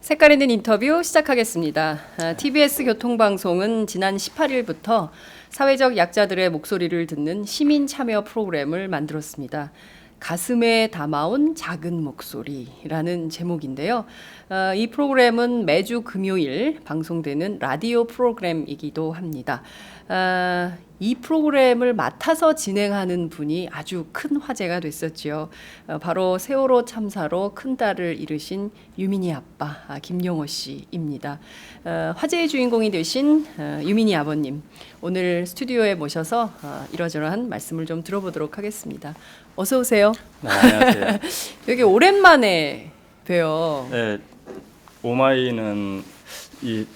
색깔 있는 인터뷰 시작하겠습니다. TBS 교통방송은 지난 18일부터 사회적 약자들의 목소리를 듣는 시민 참여 프로그램을 만들었습니다. 가슴에 담아온 작은 목소리라는 제목인데요. 이 프로그램은 매주 금요일 방송되는 라디오 프로그램이기도 합니다. 이 프로그램을 맡아서 진행하는 분이 아주 큰 화제가 됐었죠. 바로 세월호 참사로 큰딸을 잃으신 유민이 아빠 김용호 씨입니다. 화제의 주인공이 되신 유민이 아버님, 오늘 스튜디오에 모셔서 이러저러한 말씀을 좀 들어보도록 하겠습니다. 어서 오세요. 네, 안녕하세요. 여기 오랜만에 봬요. 네, 오마이는 이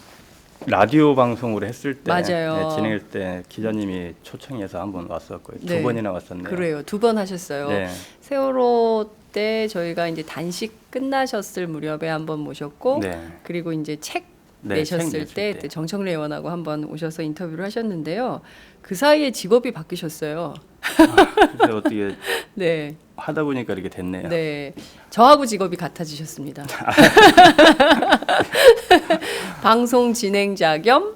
라디오 방송으로 했을 때, 맞아요. 네, 진행할 때 기자님이 초청해서 한번 왔었고요. 네. 두 번이나 왔었네요. 그래요. 2번 하셨어요. 네. 세월호 때 저희가 이제 단식 끝나셨을 무렵에 한번 모셨고, 네. 그리고 이제 책 네, 내셨을 책 냈을 때 때. 정청래 의원하고 한번 오셔서 인터뷰를 하셨는데요. 그 사이에 직업이 바뀌셨어요. 그래서 어떻게 네, 하다 보니까 이렇게 됐네요. 네, 저하고 직업이 같아지셨습니다. 방송 진행자 겸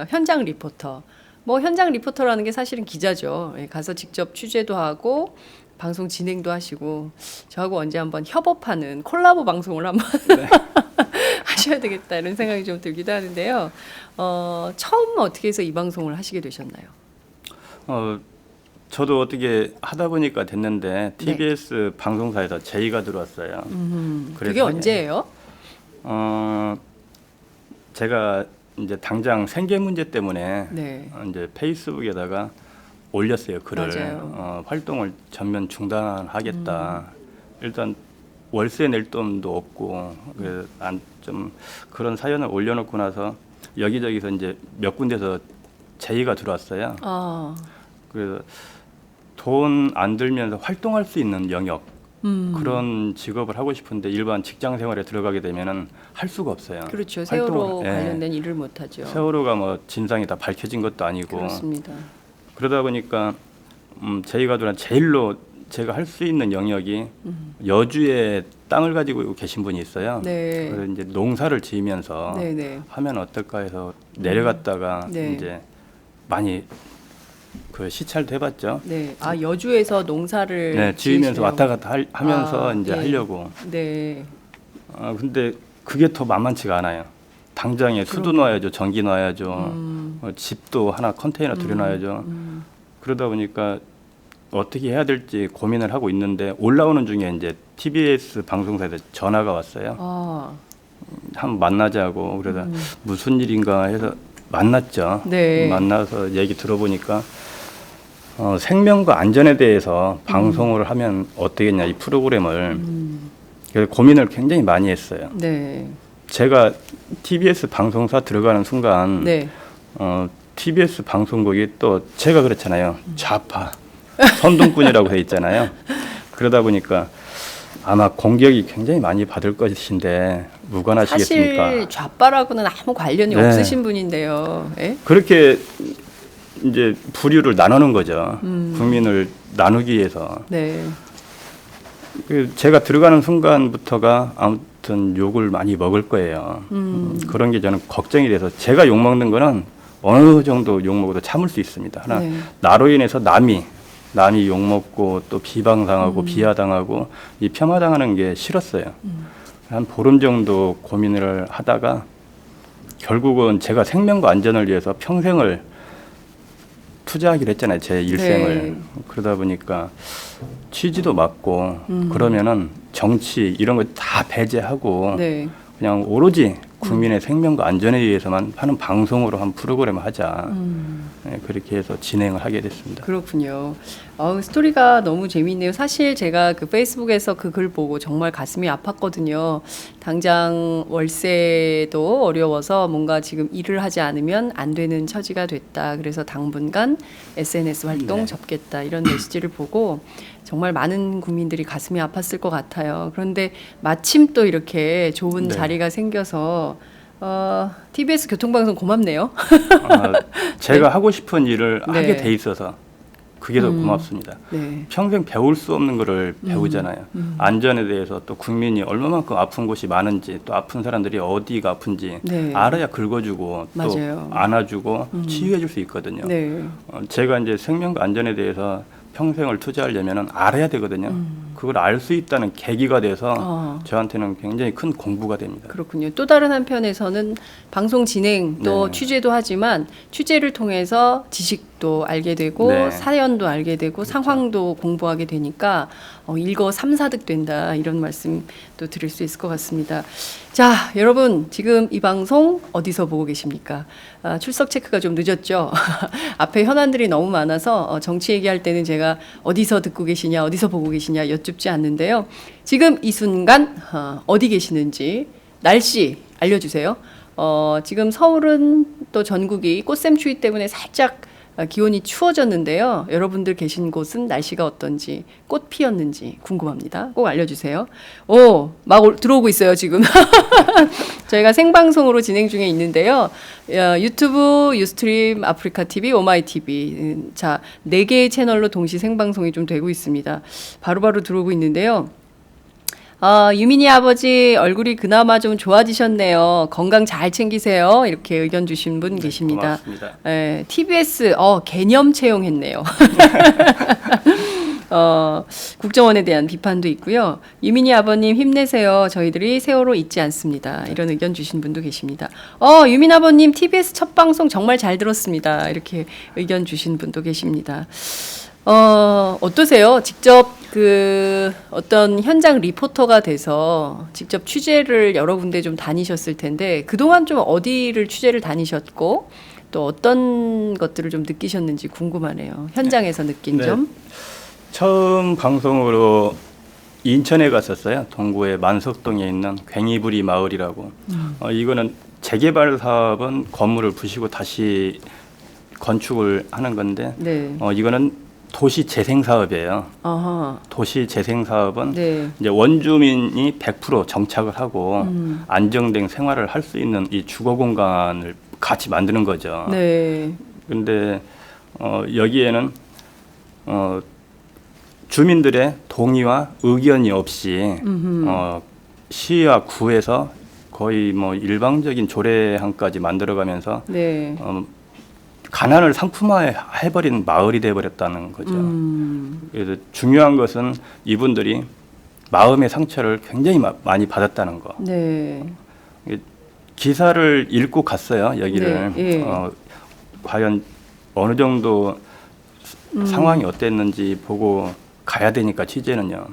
현장 리포터. 뭐 현장 리포터라는 게 사실은 기자죠. 예, 가서 직접 취재도 하고 방송 진행도 하시고 저하고 언제 한번 협업하는 콜라보 방송을 한번 하셔야 되겠다 이런 생각이 좀 들기도 하는데요. 처음 어떻게 해서 이 방송을 하시게 되셨나요? 저도 어떻게 하다 보니까 됐는데 TBS 방송사에서 제의가 들어왔어요. 그게 언제예요? 제가 이제 당장 생계 문제 때문에 네. 이제 페이스북에다가 올렸어요, 글을. 맞아요. 활동을 전면 중단하겠다. 일단 월세 낼 돈도 없고 그래서 좀 그런 사연을 올려놓고 나서 여기저기서 이제 몇 군데서 제의가 들어왔어요. 그래서 돈 안 들면서 활동할 수 있는 영역 그런 직업을 하고 싶은데 일반 직장 생활에 들어가게 되면은 할 수가 없어요. 그렇죠. 세월호 활동을, 관련된 일을 못 하죠. 세월호가 뭐 진상이 다 밝혀진 것도 아니고 그렇습니다. 그러다 보니까 제의가 들어온 제일로 제가 할 수 있는 영역이 여주에 땅을 가지고 계신 분이 있어요. 네. 그래서 이제 농사를 지으면서 네네. 하면 어떨까 해서 내려갔다가 네. 이제 많이 그 시찰도 해봤죠. 네. 여주에서 농사를 네, 지으면서 지으시려고. 왔다 갔다 하면서 이제 예. 하려고. 네. 근데 그게 더 만만치가 않아요. 당장에 수도 놔야죠, 전기 놔야죠, 집도 하나 컨테이너 들여놔야죠. 그러다 보니까 어떻게 해야 될지 고민을 하고 있는데 올라오는 중에 이제 TBS 방송사에서 전화가 왔어요. 한번 만나자고. 그러다 무슨 일인가 해서 만났죠. 네. 만나서 얘기 들어보니까 생명과 안전에 대해서 방송을 하면 어떻겠냐, 이 프로그램을. 그래서 고민을 굉장히 많이 했어요. 네. 제가 TBS 방송사 들어가는 순간 네. TBS 방송국이 또 제가 그렇잖아요. 좌파, 선동꾼이라고 돼 있잖아요. 그러다 보니까 아마 공격이 굉장히 많이 받을 것인데 무관하시겠습니까? 사실 좌파라고는 아무 관련이 네. 없으신 분인데요. 예? 그렇게 이제 부류를 나누는 거죠. 국민을 나누기 위해서. 네. 제가 들어가는 순간부터가 아무튼 욕을 많이 먹을 거예요. 그런 게 저는 걱정이 돼서 제가 욕 먹는 거는 어느 정도 욕 먹어도 참을 수 있습니다. 하나 네. 나로 인해서 남이 욕 먹고 또 비방당하고 비하당하고 이 폄하당하는 게 싫었어요. 한 보름 정도 고민을 하다가 결국은 제가 생명과 안전을 위해서 평생을 투자하기로 했잖아요. 제 일생을. 네. 그러다 보니까 취지도 맞고 그러면은 정치 이런 거 다 배제하고 네. 그냥 오로지 국민의 생명과 안전에 위해서만 하는 방송으로 한 프로그램을 하자. 네, 그렇게 해서 진행을 하게 됐습니다. 그렇군요. 스토리가 너무 재미있네요. 사실 제가 그 페이스북에서 그 글 보고 정말 가슴이 아팠거든요. 당장 월세도 어려워서 뭔가 지금 일을 하지 않으면 안 되는 처지가 됐다. 그래서 당분간 SNS 활동 네. 접겠다. 이런 메시지를 보고 정말 많은 국민들이 가슴이 아팠을 것 같아요. 그런데 마침 또 이렇게 좋은 네. 자리가 생겨서 TBS 교통방송 고맙네요. 제가 하고 싶은 일을 네. 하게 돼 있어서 그게 더 고맙습니다. 네. 평생 배울 수 없는 거를 배우잖아요. 안전에 대해서 또 국민이 얼마만큼 아픈 곳이 많은지 또 아픈 사람들이 어디가 아픈지 네. 알아야 긁어주고 맞아요. 또 안아주고 치유해줄 수 있거든요. 네. 제가 이제 생명과 안전에 대해서 평생을 투자하려면 알아야 되거든요. 그걸 알 수 있다는 계기가 돼서 저한테는 굉장히 큰 공부가 됩니다. 그렇군요. 또 다른 한편에서는 방송 진행 또 네. 취재도 하지만 취재를 통해서 지식도 알게 되고 네. 사연도 알게 되고 상황도 공부하게 되니까 일거삼사득 된다 이런 말씀도 드릴 수 있을 것 같습니다. 자, 여러분 지금 이 방송 어디서 보고 계십니까? 출석 체크가 좀 늦었죠. 앞에 현안들이 너무 많아서 정치 얘기할 때는 제가 어디서 듣고 계시냐, 어디서 보고 계시냐 여쭙지 않는데요. 지금 이 순간 어디 계시는지 날씨 알려주세요. 지금 서울은 또 전국이 꽃샘추위 때문에 살짝 기온이 추워졌는데요. 여러분들 계신 곳은 날씨가 어떤지, 꽃 피었는지 궁금합니다. 꼭 알려주세요. 막 들어오고 있어요, 지금. 저희가 생방송으로 진행 중에 있는데요. 유튜브, 유스트림, 아프리카 TV, 오마이 TV. 자, 4개의 채널로 동시 생방송이 좀 되고 있습니다. 바로바로 들어오고 있는데요. 유민이 아버지 얼굴이 그나마 좀 좋아지셨네요. 건강 잘 챙기세요. 이렇게 의견 주신 분 계십니다. 고맙습니다. TBS 개념 채용했네요. 국정원에 대한 비판도 있고요. 유민이 아버님 힘내세요. 저희들이 세월호 잊지 않습니다. 이런 의견 주신 분도 계십니다. 유민 아버님 TBS 첫 방송 정말 잘 들었습니다. 이렇게 의견 주신 분도 계십니다. 어떠세요? 직접 어떤 현장 리포터가 돼서 직접 취재를 여러 군데 좀 다니셨을 텐데 그동안 좀 어디를 취재를 다니셨고 또 어떤 것들을 좀 느끼셨는지 궁금하네요. 현장에서 느낀 네. 점. 처음 방송으로 인천에 갔었어요. 동구의 만석동에 있는 괭이부리 마을이라고. 이거는 재개발 사업은 건물을 부시고 다시 건축을 하는 건데 네. 이거는 도시 재생 사업이에요. 아하. 도시 재생 사업은 네. 이제 원주민이 100% 정착을 하고 안정된 생활을 할 수 있는 이 주거 공간을 같이 만드는 거죠. 네. 그런데 여기에는 주민들의 동의와 의견이 없이 시와 구에서 거의 뭐 일방적인 조례안까지 만들어가면서 네. 가난을 상품화해버린 마을이 돼버렸다는 거죠. 그래서 중요한 것은 이분들이 마음의 상처를 굉장히 많이 받았다는 거. 네. 기사를 읽고 갔어요, 여기를. 네, 예. 과연 어느 정도 상황이 어땠는지 보고 가야 되니까 취재는요.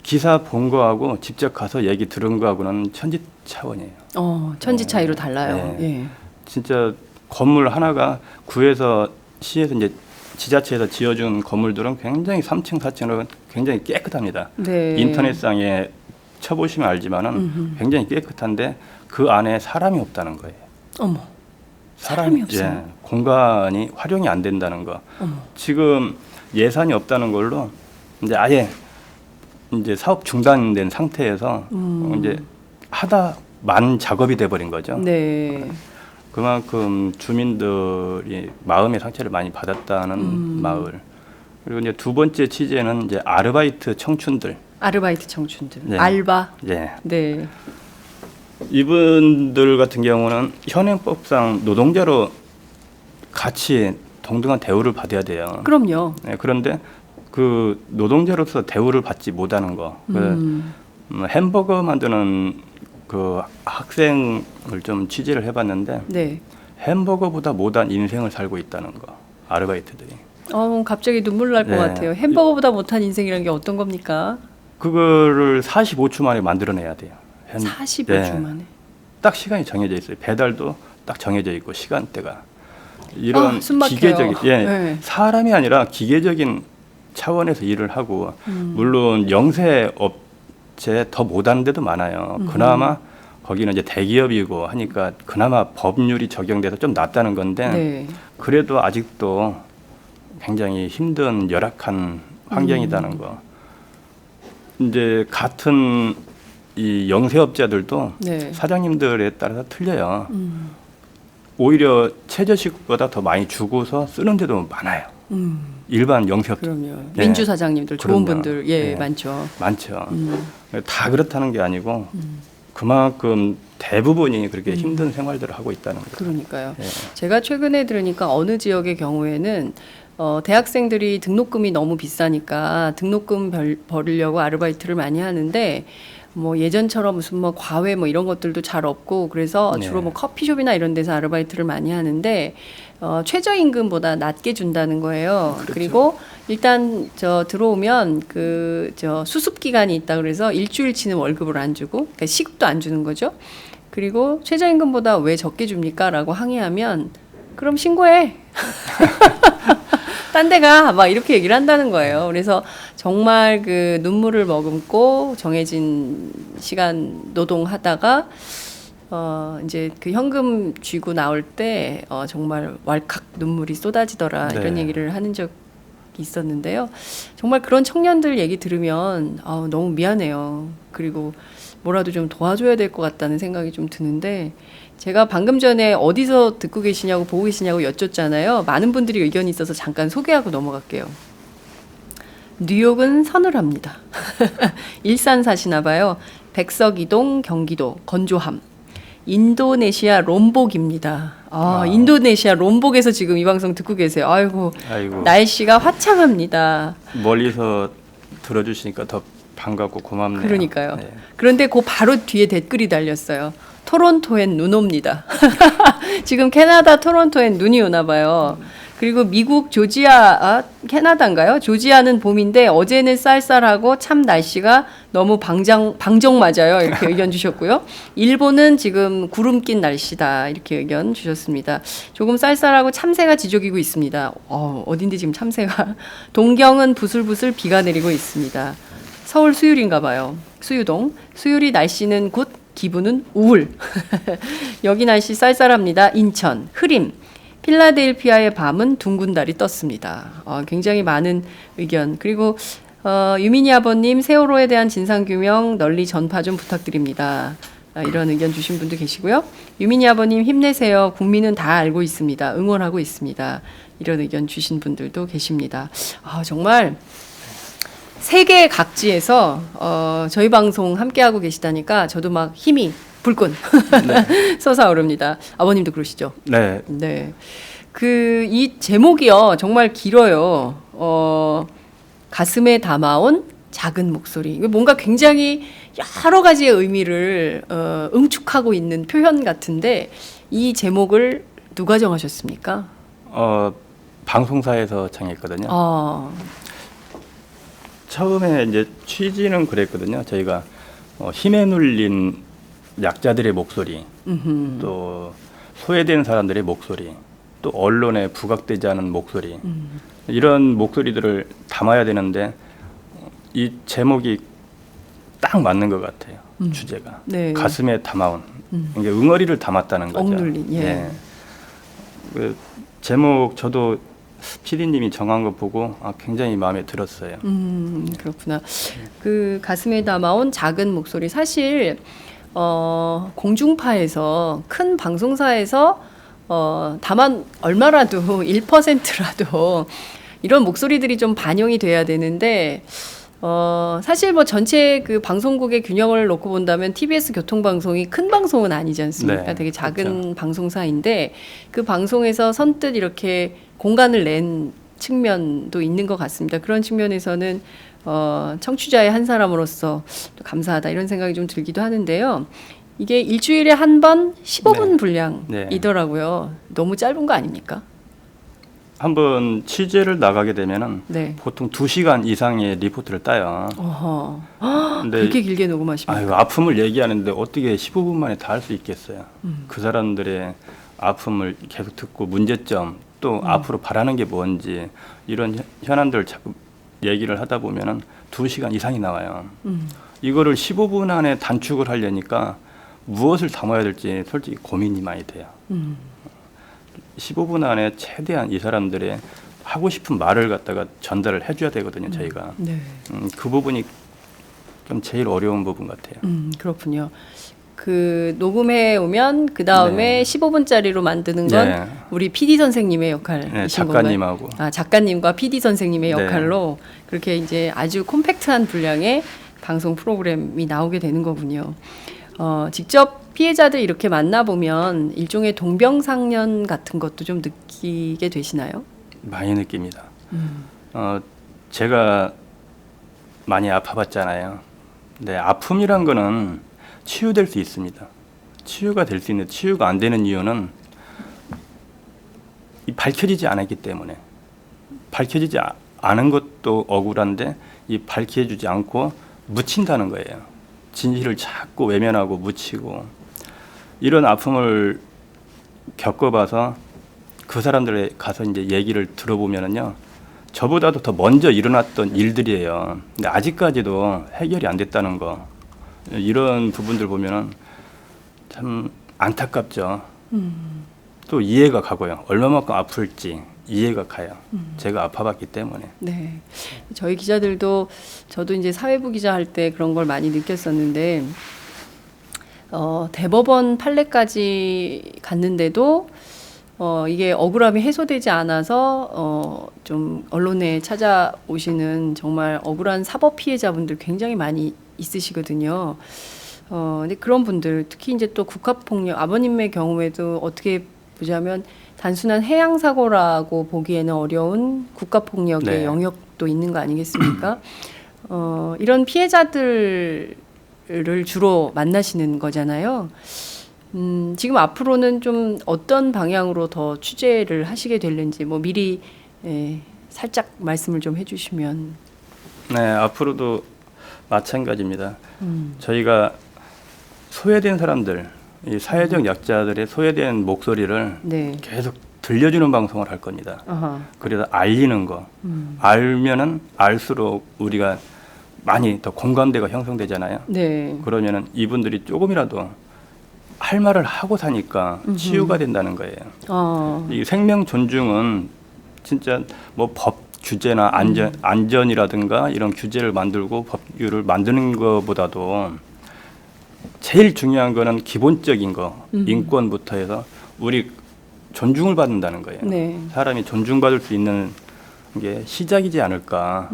기사 본 거하고 직접 가서 얘기 들은 거하고는 천지 차원이에요. 천지 차이로 달라요. 네. 예. 진짜 건물 하나가 구에서 시에서 이제 지자체에서 지어준 건물들은 굉장히 3층, 4층은 굉장히 깨끗합니다. 네. 인터넷상에 쳐보시면 알지만은 굉장히 깨끗한데 그 안에 사람이 없다는 거예요. 어머. 사람이 없어요? 공간이 활용이 안 된다는 거. 지금 예산이 없다는 걸로 이제 아예 이제 사업 중단된 상태에서 이제 하다 만 작업이 돼 버린 거죠. 네. 그만큼 주민들이 마음의 상처를 많이 받았다는 마을. 그리고 이제 두 번째 취재는 이제 아르바이트 청춘들. 아르바이트 청춘들. 네. 알바. 예. 네. 이분들 같은 경우는 현행법상 노동자로 같이 동등한 대우를 받아야 돼요. 그럼요. 네, 그런데 그 노동자로서 대우를 받지 못하는 거. 햄버거 만드는 그 학생을 좀 취재를 해봤는데 네. 햄버거보다 못한 인생을 살고 있다는 거. 아르바이트들이. 갑자기 눈물 날 것 네. 같아요. 햄버거보다 못한 인생이라는 게 어떤 겁니까? 그거를 45초 만에 만들어내야 돼요. 45초 네. 만에. 딱 시간이 정해져 있어요. 배달도 딱 정해져 있고 시간대가. 이런 숨 막혀요. 기계적인 네. 사람이 아니라 기계적인 차원에서 일을 하고 물론 영세 업체 더 못하는 데도 많아요. 그나마 거기는 이제 대기업이고 하니까 그나마 법률이 적용돼서 좀 낫다는 건데 네. 그래도 아직도 굉장히 힘든 열악한 환경이라는 거. 이제 같은 이 영세업자들도 네. 사장님들에 따라서 틀려요. 오히려 최저시급보다 더 많이 주고서 쓰는 데도 많아요. 일반 영세 그럼요. 네. 민주 사장님들 좋은 그럼요. 분들 예 네. 많죠. 많죠. 다 그렇다는 게 아니고 그만큼 대부분이 그렇게 힘든 생활들을 하고 있다는 거죠. 그러니까요. 네. 제가 최근에 들으니까 어느 지역의 경우에는 대학생들이 등록금이 너무 비싸니까 등록금 벌으려고 아르바이트를 많이 하는데 뭐 예전처럼 무슨 뭐 과외 뭐 이런 것들도 잘 없고 그래서 네. 주로 뭐 커피숍이나 이런 데서 아르바이트를 많이 하는데 최저임금보다 낮게 준다는 거예요. 그렇죠. 그리고 일단 들어오면 수습 기간이 있다 그래서 일주일치는 월급을 안 주고 그러니까 시급도 안 주는 거죠. 그리고 최저임금보다 왜 적게 줍니까?라고 항의하면 그럼 신고해. 딴 데가 막 이렇게 얘기를 한다는 거예요. 그래서 정말 그 눈물을 머금고 정해진 시간 노동하다가 이제 그 현금 쥐고 나올 때 정말 왈칵 눈물이 쏟아지더라 네. 이런 얘기를 하는 적이 있었는데요. 정말 그런 청년들 얘기 들으면 너무 미안해요. 그리고 뭐라도 좀 도와줘야 될 것 같다는 생각이 좀 드는데 제가 방금 전에 어디서 듣고 계시냐고 보고 계시냐고 여쭙잖아요. 많은 분들이 의견이 있어서 잠깐 소개하고 넘어갈게요. 뉴욕은 서늘합니다. 일산 사시나 봐요. 백석이동 경기도 건조함. 인도네시아 롬복입니다. 인도네시아 롬복에서 지금 이 방송 듣고 계세요. 아이고. 날씨가 화창합니다. 멀리서 들어주시니까 더 반갑고 고맙네요. 그러니까요. 네. 그런데 그 바로 뒤에 댓글이 달렸어요. 토론토엔 눈 옵니다. 지금 캐나다 토론토엔 눈이 오나 봐요. 그리고 미국 캐나다인가요? 조지아는 봄인데 어제는 쌀쌀하고 참 날씨가 너무 방정 맞아요. 이렇게 의견 주셨고요. 일본은 지금 구름 낀 날씨다. 이렇게 의견 주셨습니다. 조금 쌀쌀하고 참새가 지저귀고 있습니다. 어딘데 지금 참새가. 동경은 부슬부슬 비가 내리고 있습니다. 서울 수유리인가 봐요. 수유동. 수유리 날씨는 굿, 기분은 우울. 여기 날씨 쌀쌀합니다. 인천, 흐림. 필라델피아의 밤은 둥근 달이 떴습니다. 굉장히 많은 의견. 그리고 유민희 아버님 세월호에 대한 진상규명 널리 전파 좀 부탁드립니다. 이런 의견 주신 분도 계시고요. 유민희 아버님 힘내세요. 국민은 다 알고 있습니다. 응원하고 있습니다. 이런 의견 주신 분들도 계십니다. 정말 세계 각지에서 저희 방송 함께하고 계시다니까 저도 막 힘이 불끈 네. 솟아오릅니다. 아버님도 그러시죠? 네. 네. 이 제목이요. 정말 길어요. 가슴에 담아온 작은 목소리. 뭔가 굉장히 여러 가지의 의미를 응축하고 있는 표현 같은데 이 제목을 누가 정하셨습니까? 방송사에서 정했거든요. 처음에 이제 취지는 그랬거든요. 저희가 힘에 눌린 약자들의 목소리, 또 소외된 사람들의 목소리, 또 언론에 부각되지 않은 목소리, 이런 목소리들을 담아야 되는데 이 제목이 딱 맞는 것 같아요. 주제가. 네. 가슴에 담아온. 이게 응어리를 담았다는 거죠. 억눌린. 예. 네. 그 제목 저도 PD님이 정한 거 보고 굉장히 마음에 들었어요. 그렇구나. 그 가슴에 담아온 작은 목소리. 사실 공중파에서 큰 방송사에서 다만 얼마라도 1%라도 이런 목소리들이 좀 반영이 돼야 되는데 사실 뭐 전체 그 방송국의 균형을 놓고 본다면 TBS 교통방송이 큰 방송은 아니지 않습니까? 네, 되게 작은 그렇죠. 방송사인데 그 방송에서 선뜻 이렇게 공간을 낸 측면도 있는 것 같습니다. 그런 측면에서는 청취자의 한 사람으로서 또 감사하다 이런 생각이 좀 들기도 하는데요. 이게 일주일에 한 번 15분 네. 분량이더라고요. 너무 짧은 거 아닙니까? 한번 취재를 나가게 되면은 네. 보통 2시간 이상의 리포트를 따요. 근데 그렇게 길게 녹음하십니까? 아픔을 얘기하는데 어떻게 15분 만에 다 할 수 있겠어요. 그 사람들의 아픔을 계속 듣고 문제점 또 앞으로 바라는 게 뭔지 이런 현안들을 자꾸 얘기를 하다 보면은 2시간 이상이 나와요. 이거를 15분 안에 단축을 하려니까 무엇을 담아야 될지 솔직히 고민이 많이 돼요. 15분 안에 최대한 이 사람들의 하고 싶은 말을 갖다가 전달을 해줘야 되거든요, 저희가. 네. 그 부분이 좀 제일 어려운 부분 같아요. 그렇군요. 그 녹음해 오면 그 다음에 네. 15분짜리로 만드는 건 네. 우리 PD 선생님의 역할이신 네, 건가요? 작가님하고. 아, 작가님과 PD 선생님의 네. 역할로 그렇게 이제 아주 콤팩트한 분량의 방송 프로그램이 나오게 되는 거군요. 직접 피해자들 이렇게 만나보면 일종의 동병상련 같은 것도 좀 느끼게 되시나요? 많이 느낍니다. 제가 많이 아파봤잖아요. 네, 아픔이란 거는 치유될 수 있습니다. 치유가 될 수 있는데 치유가 안 되는 이유는 이 밝혀지지 않았기 때문에. 밝혀지지 않은 것도 억울한데 이 밝혀주지 않고 묻힌다는 거예요. 진실을 자꾸 외면하고 묻히고 이런 아픔을 겪어봐서 그 사람들에 가서 이제 얘기를 들어보면은요, 저보다도 더 먼저 일어났던 일들이에요. 근데 아직까지도 해결이 안 됐다는 거, 이런 부분들 보면은 참 안타깝죠. 또 이해가 가고요. 얼마만큼 아플지 이해가 가요. 제가 아파봤기 때문에. 네. 저희 기자들도 저도 이제 사회부 기자 할 때 그런 걸 많이 느꼈었는데 대법원 판례까지 갔는데도 이게 억울함이 해소되지 않아서 좀 언론에 찾아오시는 정말 억울한 사법 피해자분들 굉장히 많이 있으시거든요. 근데 그런 분들 특히 이제 또 국가폭력 아버님의 경우에도 어떻게 보자면 단순한 해양 사고라고 보기에는 어려운 국가폭력의 네. 영역도 있는 거 아니겠습니까? 이런 피해자들을 주로 만나시는 거잖아요. 지금 앞으로는 좀 어떤 방향으로 더 취재를 하시게 될는지 뭐 미리 살짝 말씀을 좀 해주시면. 네, 앞으로도 마찬가지입니다. 저희가 소외된 사람들, 이 사회적 약자들의 소외된 목소리를 네. 계속 들려주는 방송을 할 겁니다. 아하. 그래서 알리는 거, 알면은 알수록 우리가 많이 더 공감대가 형성되잖아요. 네. 그러면은 이분들이 조금이라도 할 말을 하고 사니까 치유가 된다는 거예요. 이 생명 존중은 진짜 뭐 법 규제나 안전이라든가 이런 규제를 만들고 법규를 만드는 것보다도 제일 중요한 거는 기본적인 거, 인권부터 해서 우리 존중을 받는다는 거예요. 네. 사람이 존중받을 수 있는 게 시작이지 않을까.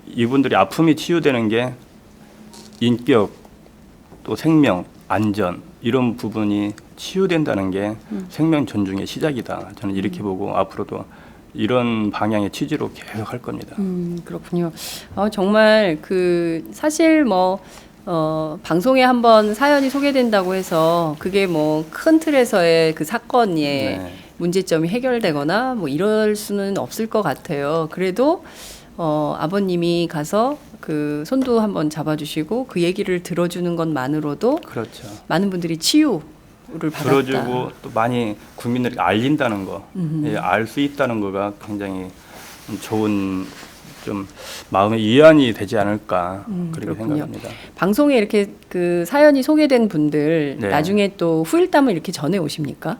이분들이 아픔이 치유되는 게 인격, 또 생명, 안전 이런 부분이 치유된다는 게 생명 존중의 시작이다. 저는 이렇게 보고 앞으로도 이런 방향의 취지로 계속 할 겁니다. 그렇군요. 정말 그 사실 뭐 방송에 한번 사연이 소개된다고 해서 그게 뭐 큰 틀에서의 그 사건의 네. 문제점이 해결되거나 뭐 이럴 수는 없을 것 같아요. 그래도 아버님이 가서 그 손도 한번 잡아주시고 그 얘기를 들어주는 것만으로도 그렇죠. 많은 분들이 치유를 받았다. 들어주고 또 많이 국민들에게 알린다는 거, 알 수 있다는 거가 굉장히 좋은 좀 마음의 위안이 되지 않을까 그렇게 그렇군요. 생각합니다. 방송에 이렇게 그 사연이 소개된 분들 네. 나중에 또 후일담을 이렇게 전해 오십니까?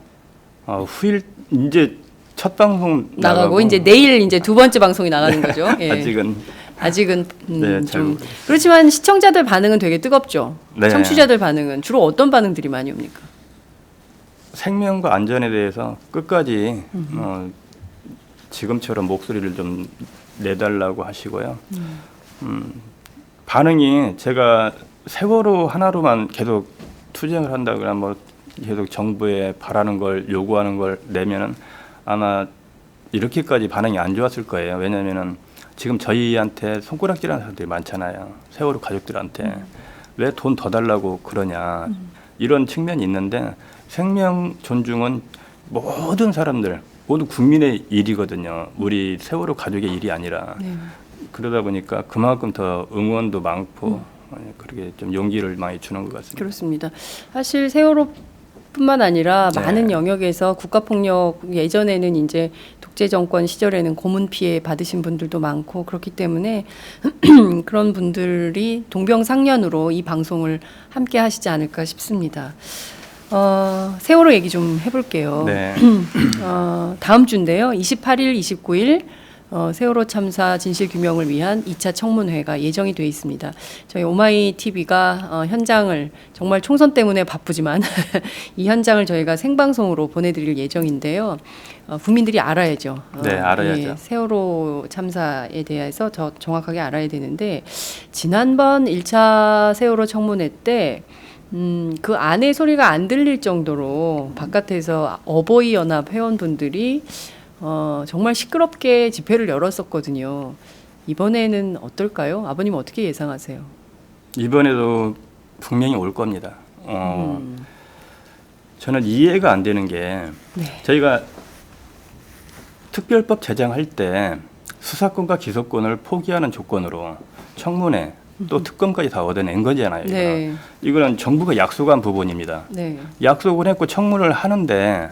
후일 이제 첫 방송 나가고 이제 내일 이제 두 번째 방송이 나가는 거죠. 예. 아직은 네, 잘 좀 모르겠어요. 그렇지만 시청자들 반응은 되게 뜨겁죠. 네. 청취자들 반응은 주로 어떤 반응들이 많이 옵니까? 생명과 안전에 대해서 끝까지 지금처럼 목소리를 좀 내달라고 하시고요. 반응이 제가 세월호 하나로만 계속 투쟁을 한다거나 뭐 계속 정부에 바라는 걸 요구하는 걸 내면은 아마 이렇게까지 반응이 안 좋았을 거예요. 왜냐면은 지금 저희한테 손가락질하는 사람들이 많잖아요. 세월호 가족들한테 왜 돈 더 달라고 그러냐 이런 측면이 있는데 생명 존중은 모든 사람들 모두 국민의 일이거든요. 우리 세월호 가족의 일이 아니라 네. 그러다 보니까 그만큼 더 응원도 많고 그렇게 좀 용기를 많이 주는 것 같습니다. 그렇습니다. 사실 세월호뿐만 아니라 네. 많은 영역에서 국가폭력 예전에는 이제 독재 정권 시절에는 고문 피해 받으신 분들도 많고 그렇기 때문에 그런 분들이 동병상련으로 이 방송을 함께 하시지 않을까 싶습니다. 세월호 얘기 좀 해볼게요. 네. 다음 주인데요. 28일, 29일 세월호 참사 진실 규명을 위한 2차 청문회가 예정이 돼 있습니다. 저희 오마이 TV가 현장을 정말 총선 때문에 바쁘지만 이 현장을 저희가 생방송으로 보내드릴 예정인데요. 국민들이 알아야죠. 네, 알아야죠. 예, 세월호 참사에 대해서 정확하게 알아야 되는데 지난번 1차 세월호 청문회 때 그 안에 소리가 안 들릴 정도로 바깥에서 어버이 연합 회원분들이 정말 시끄럽게 집회를 열었었거든요. 이번에는 어떨까요? 아버님 어떻게 예상하세요? 이번에도 분명히 올 겁니다. 저는 이해가 안 되는 게 네. 저희가 특별법 제정할 때 수사권과 기소권을 포기하는 조건으로 청문회 또 특검까지 다 얻어낸 거잖아요. 네. 이거는 정부가 약속한 부분입니다. 네. 약속을 했고 청문을 하는데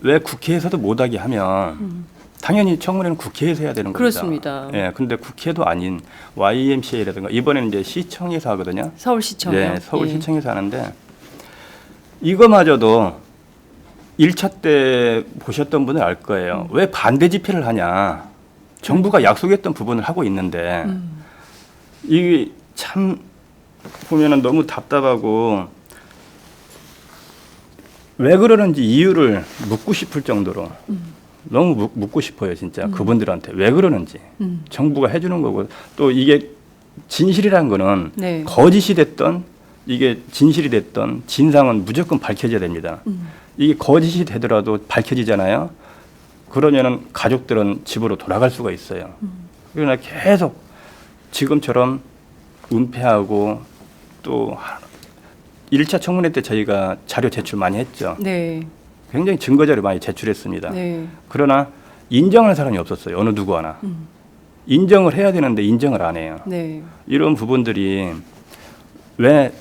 왜 국회에서도 못하게 하면 당연히 청문회는 국회에서 해야 되는 겁니다. 그렇습니다. 예, 근데 국회도 아닌 YMCA라든가 이번에는 이제 시청에서 하거든요. 서울시청이요. 네, 서울시청에서 하는데 이거마저도 1차 때 보셨던 분은 알 거예요. 왜 반대 집회를 하냐. 정부가 약속했던 부분을 하고 있는데 이게 참 보면은 너무 답답하고 왜 그러는지 이유를 묻고 싶을 정도로 너무 묻고 싶어요, 진짜. 그분들한테 왜 그러는지. 정부가 해주는 거고 또 이게 진실이라는 거는 네. 거짓이 됐던 이게 진실이 됐던 진상은 무조건 밝혀져야 됩니다. 이게 거짓이 되더라도 밝혀지잖아요. 그러면은 가족들은 집으로 돌아갈 수가 있어요. 그러나 계속 지금처럼 은폐하고 또 1차 청문회 때 저희가 자료 제출 많이 했죠. 네. 굉장히 증거 자료 많이 제출했습니다. 네. 그러나 인정하는 사람이 없었어요. 어느 누구 하나. 인정을 해야 되는데 인정을 안 해요. 네. 이런 부분들이 왜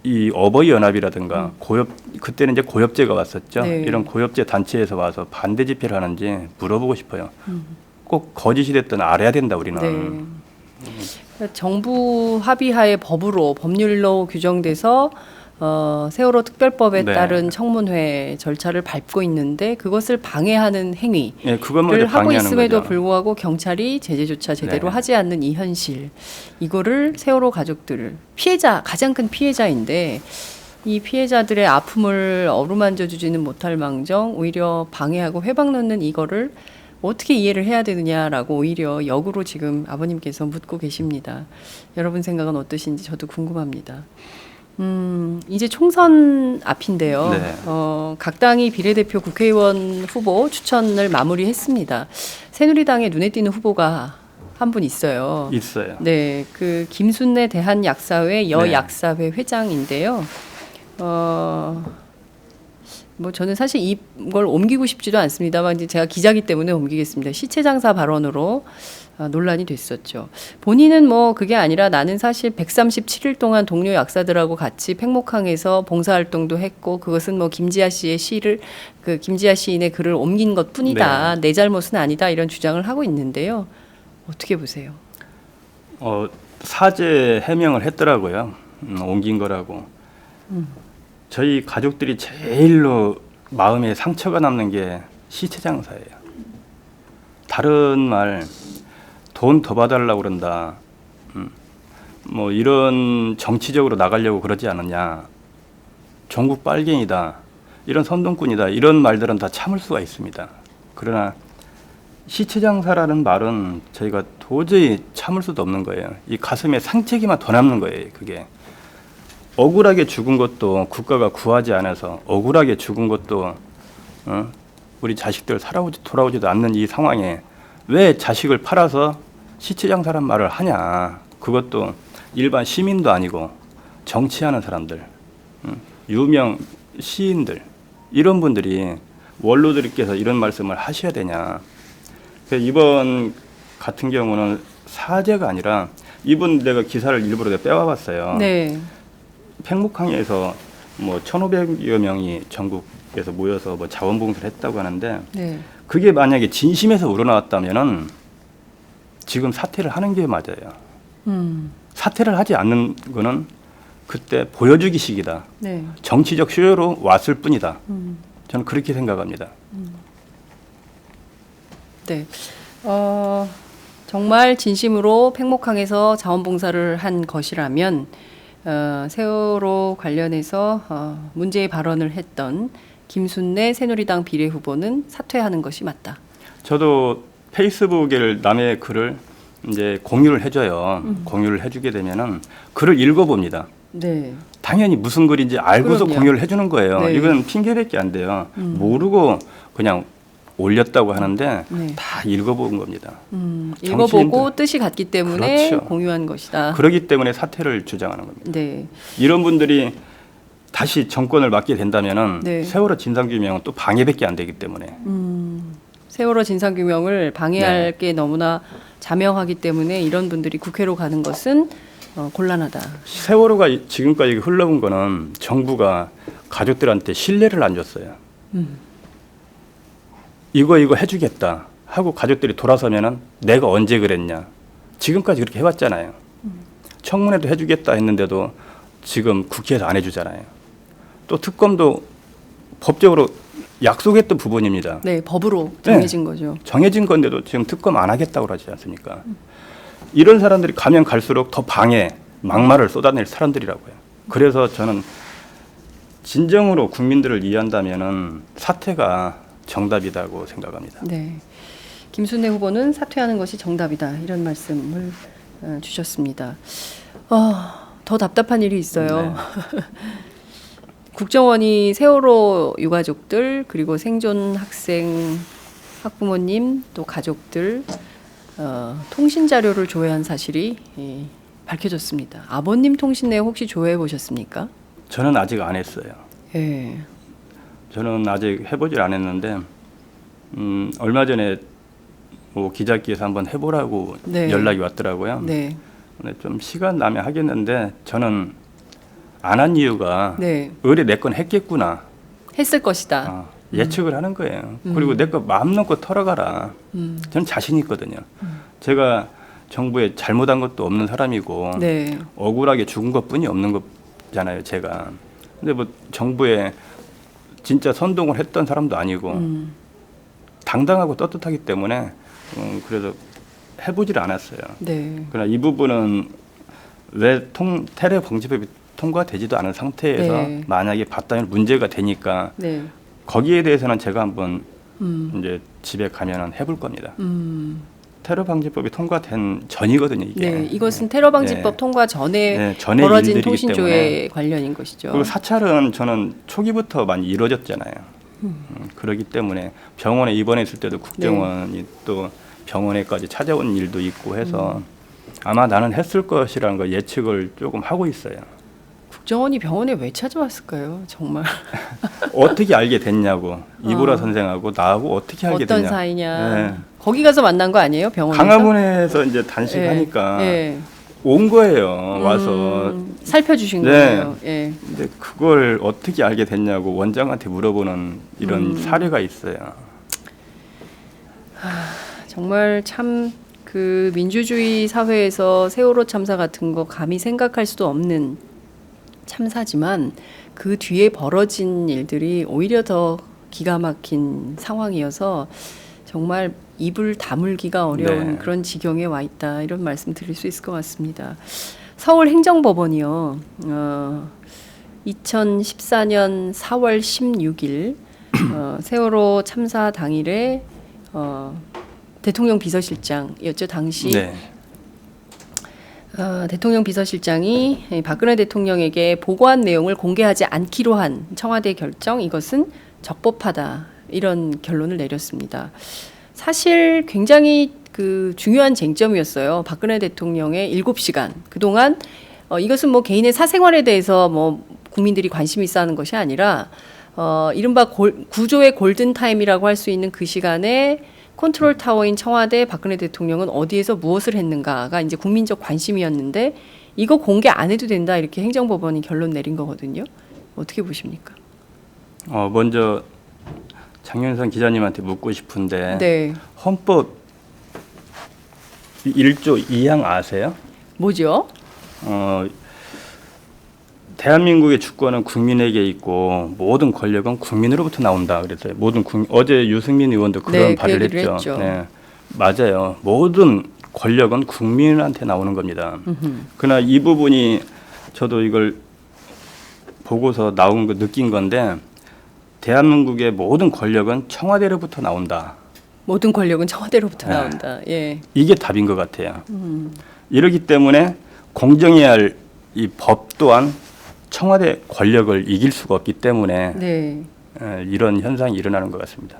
이 어버이 연합이라든가 고엽 그때는 이제 고엽제가 왔었죠. 네. 이런 고엽제 단체에서 와서 반대 집회를 하는지 물어보고 싶어요. 꼭 거짓이 됐든 알아야 된다 우리는. 네. 그러니까 정부 합의하에 법으로 법률로 규정돼서 세월호 특별법에 네. 따른 청문회 절차를 밟고 있는데 그것을 방해하는 행위. 예, 그것만 를 이제 하고 방해하는 있음에도 거죠. 불구하고 경찰이 제재조차 제대로 네. 하지 않는 이 현실, 이거를 세월호 가족들 피해자 가장 큰 피해자인데 이 피해자들의 아픔을 어루만져 주지는 못할 망정 오히려 방해하고 회방 넣는 이거를 어떻게 이해를 해야 되느냐라고 오히려 역으로 지금 아버님께서 묻고 계십니다. 여러분 생각은 어떠신지 저도 궁금합니다. 이제 총선 앞인데요. 네. 각 당이 비례대표 국회의원 후보 추천을 마무리했습니다. 새누리당에 눈에 띄는 후보가 한 분 있어요. 있어요. 네, 그 김순례 대한약사회 여약사회 회장인데요. 뭐 저는 사실 이걸 옮기고 싶지도 않습니다만 이제 제가 기자기 때문에 옮기겠습니다. 시체장사 발언으로 논란이 됐었죠. 본인은 뭐 그게 아니라 나는 사실 137일 동안 동료 약사들하고 같이 팽목항에서 봉사활동도 했고 그것은 뭐 김지아 씨의 시를 그 김지아 시인의 글을 옮긴 것뿐이다. 내 잘못은 아니다 이런 주장을 하고 있는데요. 어떻게 보세요? 사죄 해명을 했더라고요. 옮긴 거라고. 저희 가족들이 제일로 마음에 상처가 남는 게 시체 장사예요. 다른 말 돈 더 봐달라고 그런다. 뭐 이런 정치적으로 나가려고 그러지 않느냐. 전국 빨갱이다. 이런 선동꾼이다. 이런 말들은 다 참을 수가 있습니다. 그러나 시체 장사라는 말은 저희가 도저히 참을 수도 없는 거예요. 이 가슴에 상처기만 더 남는 거예요. 그게. 억울하게 죽은 것도 국가가 구하지 않아서 억울하게 죽은 것도 우리 자식들 돌아오지도 않는 이 상황에 왜 자식을 팔아서 시체 장사란 말을 하냐. 그것도 일반 시민도 아니고 정치하는 사람들, 유명 시인들 이런 분들이 원로들께서 이런 말씀을 하셔야 되냐. 이번 같은 경우는 사죄가 아니라 이분 내가 기사를 일부러 내가 빼와봤어요. 네. 팽목항에서 뭐 1,500여 명이 전국에서 모여서 뭐 자원봉사를 했다고 하는데 네. 그게 만약에 진심에서 우러나왔다면은 지금 사퇴를 하는 게 맞아요. 사퇴를 하지 않는 거는 그때 보여주기식이다. 네. 정치적 쇼로 왔을 뿐이다. 저는 그렇게 생각합니다. 네. 정말 진심으로 팽목항에서 자원봉사를 한 것이라면 세월호 관련해서 문제의 발언을 했던 김순례 새누리당 비례후보는 사퇴하는 것이 맞다. 저도 페이스북에 남의 글을 이제 공유를 해줘요. 공유를 해주게 되면은 글을 읽어봅니다. 네. 당연히 무슨 글인지 알고서 그럼요. 공유를 해주는 거예요. 네. 이건 핑계밖에 안 돼요. 모르고 그냥 올렸다고 하는데 네. 다 읽어본 겁니다. 읽어보고 뜻이 같기 때문에 그렇죠. 공유한 것이다. 그렇기 때문에 사퇴를 주장하는 겁니다. 네. 이런 분들이 다시 정권을 맡게 된다면은 네. 세월호 진상규명은 또 방해밖에 안 되기 때문에 세월호 진상규명을 방해할 게 너무나 자명하기 때문에 이런 분들이 국회로 가는 것은 곤란하다. 세월호가 지금까지 흘러온 거는 정부가 가족들한테 신뢰를 안 줬어요. 이거 해주겠다 하고 가족들이 돌아서면은 내가 언제 그랬냐. 지금까지 그렇게 해왔잖아요. 청문회도 해주겠다 했는데도 지금 국회에서 안 해주잖아요. 또 특검도 법적으로 약속했던 부분입니다. 네, 법으로 정해진 거죠. 정해진 건데도 지금 특검 안 하겠다고 그러지 않습니까? 이런 사람들이 가면 갈수록 더 방해, 막말을 쏟아낼 사람들이라고요. 그래서 저는 진정으로 국민들을 이해한다면은 사퇴가 정답이라고 생각합니다. 네. 김순례 후보는 사퇴하는 것이 정답이다. 이런 말씀을 주셨습니다. 더 답답한 일이 있어요. 네. 국정원이 세월호 유가족들 그리고 생존 학생 학부모님 또 가족들 통신 자료를 조회한 사실이 밝혀졌습니다. 아버님 통신 내역 혹시 조회해 보셨습니까? 저는 아직 안 했어요. 예. 저는 아직 해보질 않았는데 얼마 전에 뭐 기자회견에서 한번 해보라고 네. 연락이 왔더라고요. 네. 근데 좀 시간 나면 하겠는데 저는 안 한 이유가 네. 의뢰 내 건 했겠구나. 했을 것이다. 예측을 하는 거예요. 그리고 내 거 마음 놓고 털어가라. 저는 자신 있거든요. 제가 정부에 잘못한 것도 없는 사람이고 네. 억울하게 죽은 것뿐이 없는 거잖아요. 제가. 근데 뭐 정부에 진짜 선동을 했던 사람도 아니고 당당하고 떳떳하기 때문에 그래서 해보질 않았어요. 네. 그러나 이 부분은 왜 테러 방지법이 통과되지도 않은 상태에서 네. 만약에 봤다면 문제가 되니까 네. 거기에 대해서는 제가 한번 이제 집에 가면은 해볼 겁니다. 테러 방지법이 통과된 전이거든요, 이게. 네, 이것은 테러 방지법 네. 통과 전에 네, 전의 벌어진 일들이기 통신조회 때문에. 관련인 것이죠. 그리고 사찰은 저는 초기부터 많이 이루어졌잖아요. 그렇기 때문에 병원에 입원했을 때도 국정원이 또 병원에까지 찾아온 일도 있고 해서 아마 나는 했을 것이라는 걸 예측을 조금 하고 있어요. 국정원이 병원에 왜 찾아왔을까요? 정말 어떻게 알게 됐냐고 이보라 선생하고 나하고 어떻게 알게 어떤 됐냐. 사이냐. 네. 거기 가서 만난 거 아니에요? 병원에서? 강화문에서 이제 단식하니까 예. 온 거예요. 와서. 살펴주신 네. 거예요. 예. 근데 그걸 어떻게 알게 됐냐고 원장한테 물어보는 이런 사례가 있어요. 정말 참 그 민주주의 사회에서 세월호 참사 같은 거 감히 생각할 수도 없는 참사지만 그 뒤에 벌어진 일들이 오히려 더 기가 막힌 상황이어서 정말 입을 다물기가 어려운 네. 그런 지경에 와 있다 이런 말씀 드릴 수 있을 것 같습니다. 서울행정법원이요. 2014년 4월 16일 세월호 참사 당일에 대통령 비서실장이었죠. 당시 네. 대통령 비서실장이 박근혜 대통령에게 보고한 내용을 공개하지 않기로 한 청와대 결정 이것은 적법하다 이런 결론을 내렸습니다. 사실 굉장히 그 중요한 쟁점이었어요. 박근혜 대통령의 7시간 그동안 이것은 뭐 개인의 사생활에 대해서 뭐 국민들이 관심이 있어 하는 것이 아니라 이른바 구조의 골든 타임이라고 할 수 있는 그 시간에 컨트롤 타워인 청와대 박근혜 대통령은 어디에서 무엇을 했는가가 이제 국민적 관심이었는데 이거 공개 안 해도 된다 이렇게 행정법원이 결론 내린 거거든요. 어떻게 보십니까? 먼저 장윤선 기자님한테 묻고 싶은데 네. 헌법 1조 2항 아세요? 뭐죠? 대한민국의 주권은 국민에게 있고 모든 권력은 국민으로부터 나온다. 그래서 어제 유승민 의원도 그런 네, 그 발의를 얘기를 했죠. 했죠. 네. 맞아요. 모든 권력은 국민한테 나오는 겁니다. 그러나 이 부분이 저도 이걸 보고서 나온 거 느낀 건데 대한민국의 모든 권력은 청와대로부터 나온다. 모든 권력은 청와대로부터 네. 나온다. 예. 이게 답인 것 같아요. 이러기 때문에 공정해야 할 이 법 또한 청와대 권력을 이길 수가 없기 때문에 네. 이런 현상이 일어나는 것 같습니다.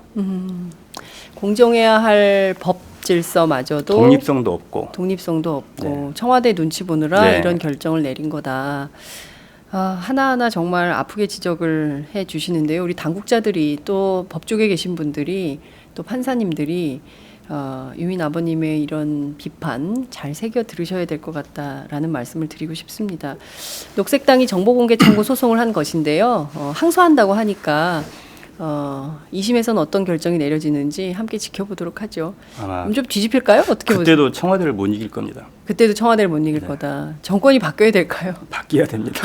공정해야 할 법 질서마저도 독립성도 없고 독립성도 없고 청와대 눈치 보느라 네. 이런 결정을 내린 거다. 아, 하나하나 정말 아프게 지적을 해 주시는데요. 우리 당국자들이 또 법조계 계신 분들이 또 판사님들이 유민 아버님의 이런 비판 잘 새겨 들으셔야 될 것 같다라는 말씀을 드리고 싶습니다. 녹색당이 정보공개 청구 소송을 한 것인데요. 항소한다고 하니까 2심에서는 어떤 결정이 내려지는지 함께 지켜보도록 하죠. 아마 좀 뒤집힐까요? 어떻게 보세요? 그때도 청와대를 못 이길 겁니다. 그때도 청와대를 못 이길 거다. 정권이 바뀌어야 될까요? 바뀌어야 됩니다.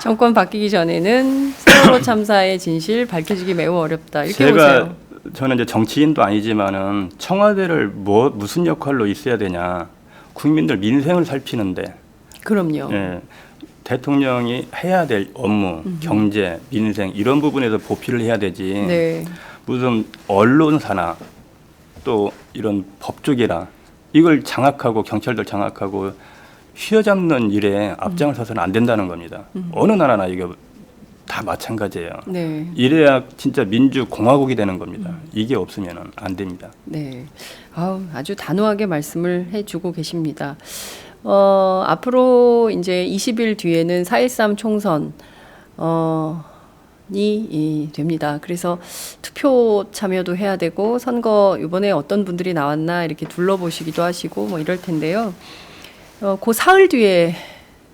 정권 바뀌기 전에는 세월호 참사의 진실 밝혀지기 매우 어렵다. 이렇게 보세요. 저는 이제 정치인도 아니지만은 청와대를 무슨 역할로 있어야 되냐. 국민들 민생을 살피는데 그럼요. 예, 대통령이 해야 될 업무, 경제, 민생 이런 부분에서 보필을 해야 되지. 네. 무슨 언론사나 또 이런 법조계라 이걸 장악하고 경찰들 장악하고 휘어잡는 일에 앞장을 서서는 안 된다는 겁니다. 어느 나라나 이거 다 마찬가지예요. 네. 이래야 진짜 민주공화국이 되는 겁니다. 이게 없으면 안 됩니다. 네. 아주 단호하게 말씀을 해주고 계십니다. 앞으로 이제 20일 뒤에는 4.13 총선, 이 됩니다. 그래서 투표 참여도 해야 되고 선거 이번에 어떤 분들이 나왔나 이렇게 둘러보시기도 하시고 뭐 이럴 텐데요. 그 사흘 뒤에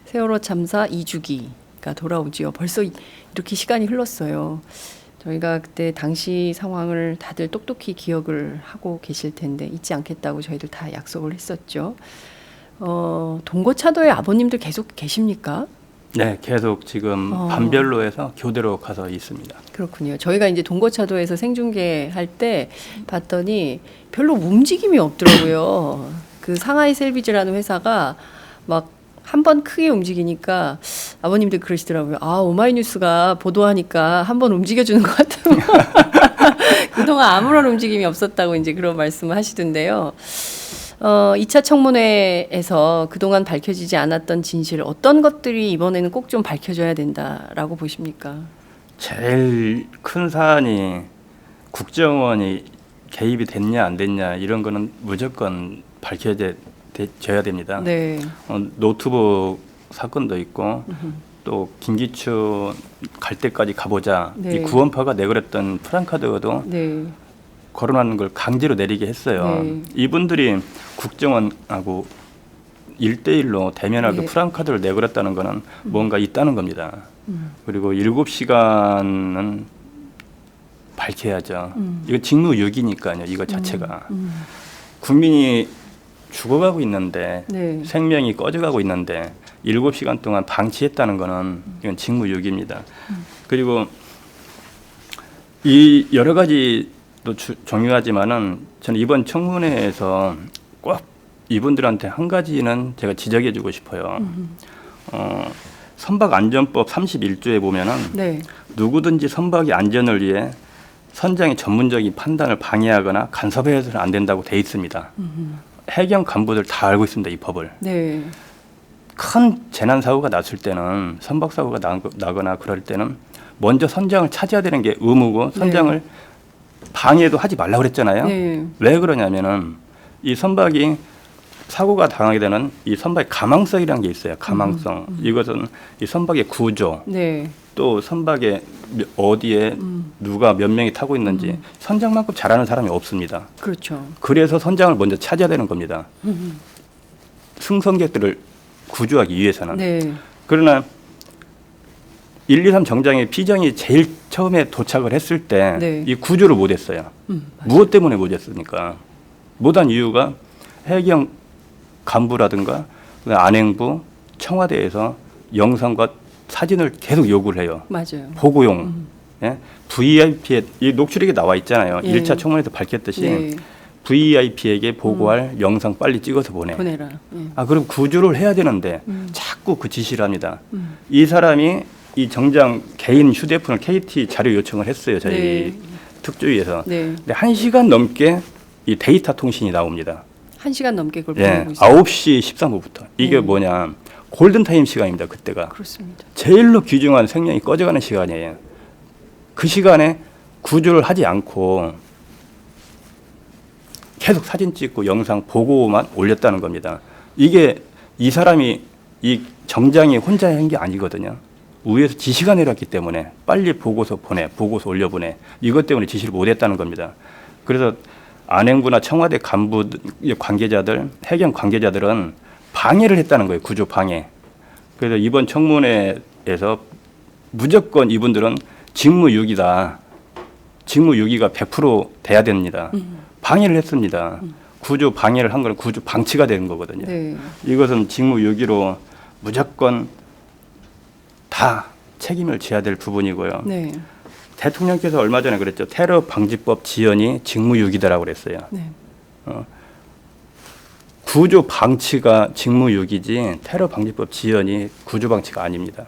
세월호 참사 2주기가 돌아오지요. 벌써 이렇게 시간이 흘렀어요. 저희가 그때 당시 상황을 다들 똑똑히 기억을 하고 계실 텐데 잊지 않겠다고 저희들 다 약속을 했었죠. 동거차도에 아버님들 계속 계십니까? 네, 계속 지금 반별로에서 교대로 가서 있습니다. 그렇군요. 저희가 이제 동거차도에서 생중계할 때 봤더니 별로 움직임이 없더라고요. 그 상하이 셀비즈라는 회사가 막 한 번 크게 움직이니까 아버님들 그러시더라고요. 오마이뉴스가 보도하니까 한 번 움직여주는 것 같아요. 그동안 아무런 움직임이 없었다고 이제 그런 말씀을 하시던데요. 2차 청문회에서 그동안 밝혀지지 않았던 진실 어떤 것들이 이번에는 꼭 좀 밝혀져야 된다라고 보십니까? 제일 큰 사안이 국정원이 개입이 됐냐 안 됐냐 이런 거는 무조건 밝혀져야 됩니다. 네. 노트북 사건도 있고 또 김기춘 갈 때까지 가보자. 네. 이 구원파가 내걸었던 프랑카드도 네. 거론하는 걸 강제로 내리게 했어요. 네. 이분들이 국정원하고 1대1로 대면하고 네. 프랑카드를 내걸었다는 거는 뭔가 있다는 겁니다. 그리고 7시간은 밝혀야죠. 이거 직무유기니까요. 이거 자체가. 국민이 죽어가고 있는데 네. 생명이 꺼져가고 있는데 7시간 동안 방치했다는 거는 이건 직무유기입니다. 그리고 이 여러 가지도 중요하지만은 저는 이번 청문회에서 꼭 이분들한테 한 가지는 제가 지적해주고 싶어요. 선박안전법 31조에 보면은 네. 누구든지 선박의 안전을 위해 선장의 전문적인 판단을 방해하거나 간섭해서는 안 된다고 돼 있습니다. 해경 간부들 다 알고 있습니다. 이 법을. 네. 큰 재난 사고가 났을 때는 선박 사고가 나거나 그럴 때는 먼저 선장을 찾아야 되는 게 의무고 선장을 방해도 하지 말라고 그랬잖아요. 네. 왜 그러냐면은 이 선박이 사고가 당하게 되는 이 선박의 가망성이라는 게 있어요. 가망성. 이것은 이 선박의 구조, 네. 또 선박에 어디에 누가 몇 명이 타고 있는지 선장만큼 잘하는 사람이 없습니다. 그렇죠. 그래서 선장을 먼저 찾아야 되는 겁니다. 승선객들을 구조하기 위해서는. 네. 그러나 1, 2, 3 정장의 피정이 제일 처음에 도착을 했을 때 이 네. 구조를 못했어요. 무엇 때문에 못했습니까? 못한 이유가 해경 간부라든가 안행부, 청와대에서 영상과 사진을 계속 요구를 해요. 맞아요. 보고용. 예? VIP에 이 녹취록에 나와 있잖아요. 예. 1차 청문회에서 밝혔듯이 네. VIP에게 보고할 영상 빨리 찍어서 보내라. 예. 아, 그럼 구조를 해야 되는데 자꾸 그 지시를 합니다. 이 사람이 이 정장 개인 휴대폰을 KT 자료 요청을 했어요. 저희 네. 특조위에서. 네. 근데 1시간 넘게 이 데이터 통신이 나옵니다. 1시간 넘게 그걸 예, 보내고 있어요. 9시 13분부터. 이게 뭐냐. 골든타임 시간입니다. 그때가. 그렇습니다. 제일로 귀중한 생명이 꺼져가는 시간이에요. 그 시간에 구조를 하지 않고 계속 사진 찍고 영상 보고만 올렸다는 겁니다. 이게 이 사람이 이 정장이 혼자 한 게 아니거든요. 위에서 지시가 내렸기 때문에 빨리 보고서 보내, 보고서 올려보내. 이것 때문에 지시를 못했다는 겁니다. 그래서 안행부나 청와대 간부 관계자들, 해경 관계자들은 방해를 했다는 거예요. 구조 방해. 그래서 이번 청문회에서 무조건 이분들은 직무유기다. 직무유기가 100% 돼야 됩니다. 방해를 했습니다. 구조 방해를 한 건 구조 방치가 되는 거거든요. 네. 이것은 직무유기로 무조건 다 책임을 져야 될 부분이고요. 네. 대통령께서 얼마 전에 그랬죠. 테러 방지법 지연이 직무유기다라고 그랬어요. 네. 구조 방치가 직무유기지 테러 방지법 지연이 구조 방치가 아닙니다.